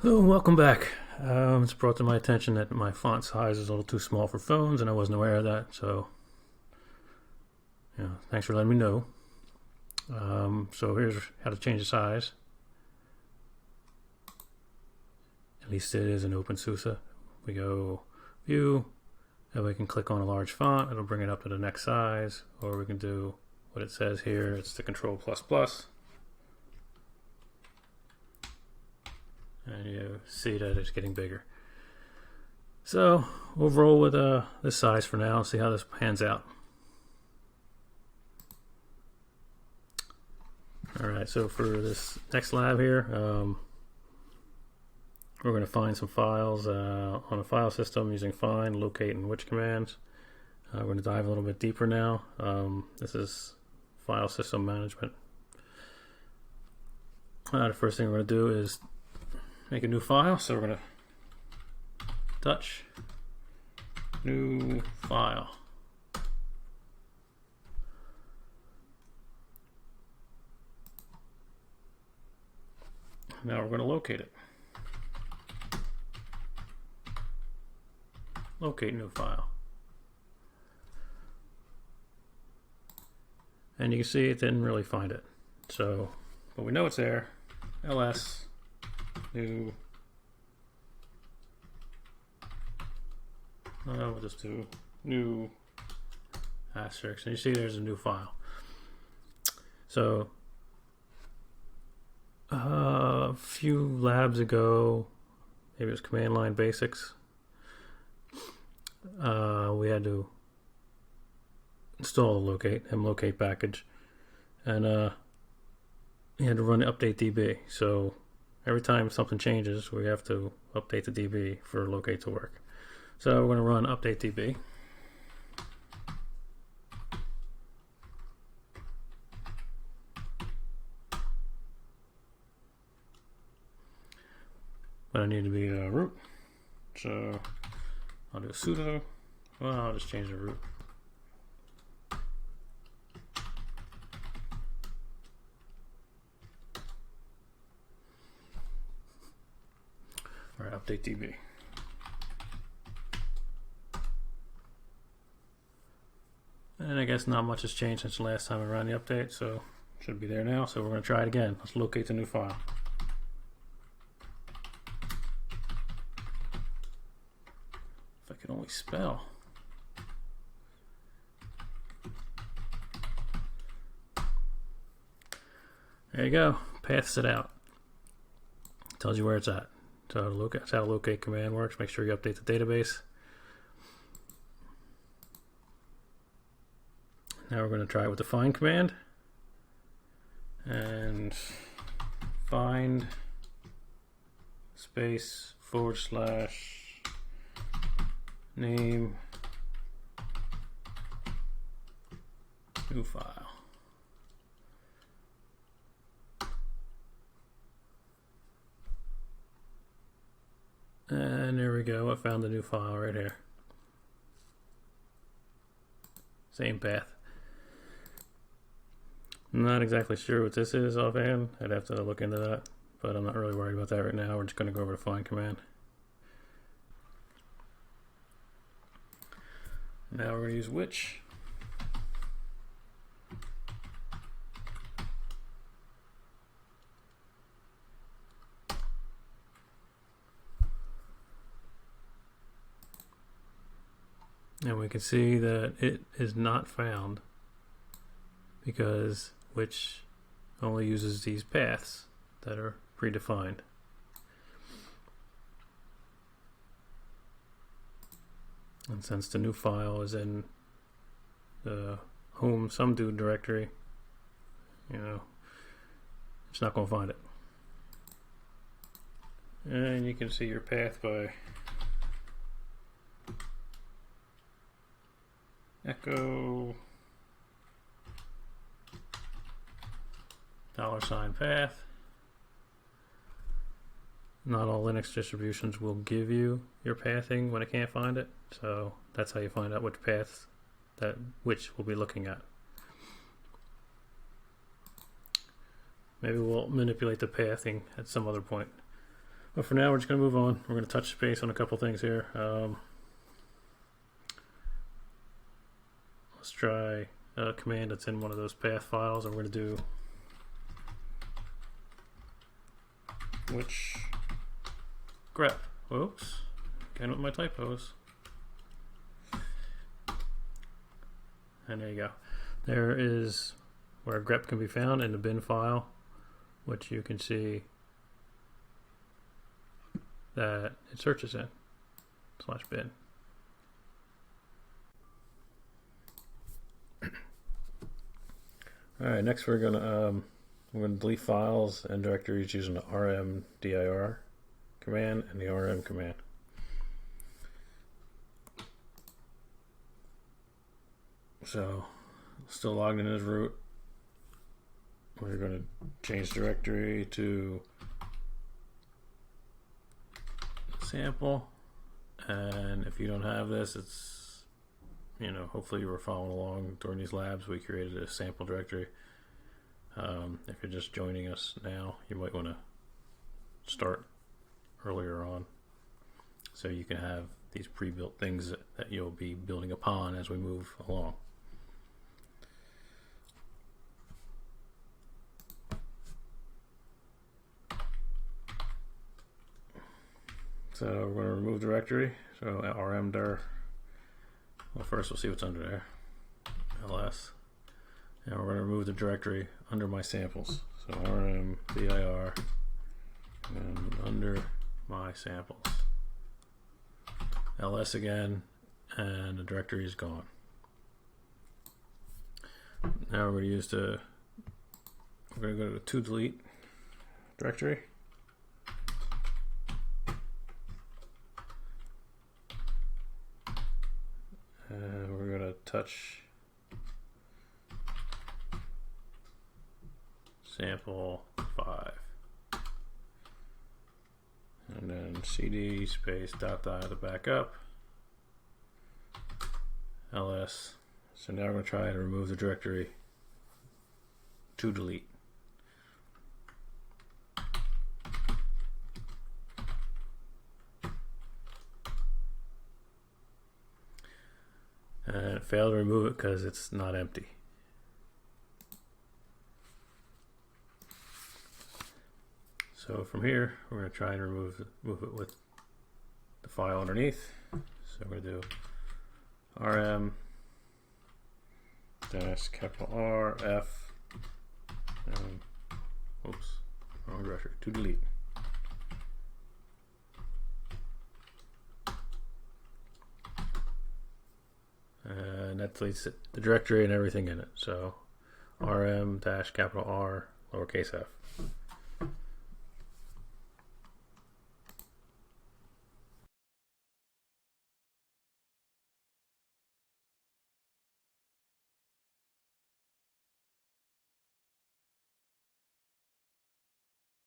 Oh, welcome back. It's brought to my attention that my font size is a little too small for phones, and I wasn't aware of that. So, thanks for letting me know. So here's how to change the size. At least it is an opensuse. We go View, and we can click on a large font. It'll bring it up to the next size, or we can do what it says here. It's the Control++. And you see that it's getting bigger. So we'll roll with this size for now and see how this pans out. Alright, so for this next lab here, we're going to find some files on a file system using find, locate, and which commands. We're going to dive a little bit deeper now. This is file system management. The first thing we're going to do is make a new file, so we're going to touch new file. Now we're going to locate it. Locate new file. And you can see it didn't really find it. So, but we know it's there. ls new. We'll just do new asterisk. And you see there's a new file. So a few labs ago, maybe it was command line basics, we had to install the mlocate package, and you had to run update db. So every time something changes, we have to update the db for locate to work. So we're going to run update db. But I need to be root. So I'll do sudo. Well, I'll just change the root. All right, update db. And I guess not much has changed since the last time I ran the update, so it should be there now. So we're going to try it again. Let's locate the new file. If I could only spell. There you go. Paths it out. Tells you where it's at. So that's how locate command works. Make sure you update the database. Now we're going to try it with the find command. And find space / name new file. And there we go. I found the new file right here. Same path. I'm not exactly sure what this is offhand. I'd have to look into that, but I'm not really worried about that right now. We're just going to go over to find command. Now we're going to use which. And we can see that it is not found because which only uses these paths that are predefined. And since the new file is in the home sumdo directory, it's not going to find it. And you can see your path by echo $path. Not all Linux distributions will give you your pathing when it can't find it, so that's how you find out which paths which we'll be looking at. Maybe we'll manipulate the pathing at some other point. But for now, we're just going to move on. We're going to touch base on a couple things here. Let's try a command that's in one of those path files, and we're going to do which grep. Whoops, again with my typos. And there you go. There is where grep can be found in the bin file, which you can see that it searches in /bin. All right, next we're gonna delete files and directories using the rmdir command and the rm command. So, still logged in as root. We're going to change directory to sample, and if you don't have this, it's, you know, hopefully you were following along during these labs. We created a sample directory. If you're just joining us now, you might want to start earlier on so you can have these pre-built things that you'll be building upon as we move along. So we're going to remove directory. So rmdir. Well, first we'll see what's under there. ls. And we're going to remove the directory under my samples. So rmdir and under my samples. ls again, and the directory is gone. Now we're going to go to the to delete directory. And we're going to touch sample 5. And then cd space dot to back up. ls. So now we're going to try to remove the directory to delete. And it failed to remove it because it's not empty. So from here, we're going to try and move it with the file underneath. So we're going to do rm dash capital R F and oops, wrong directory, to delete. And that deletes the directory and everything in it. So rm dash capital R lowercase f.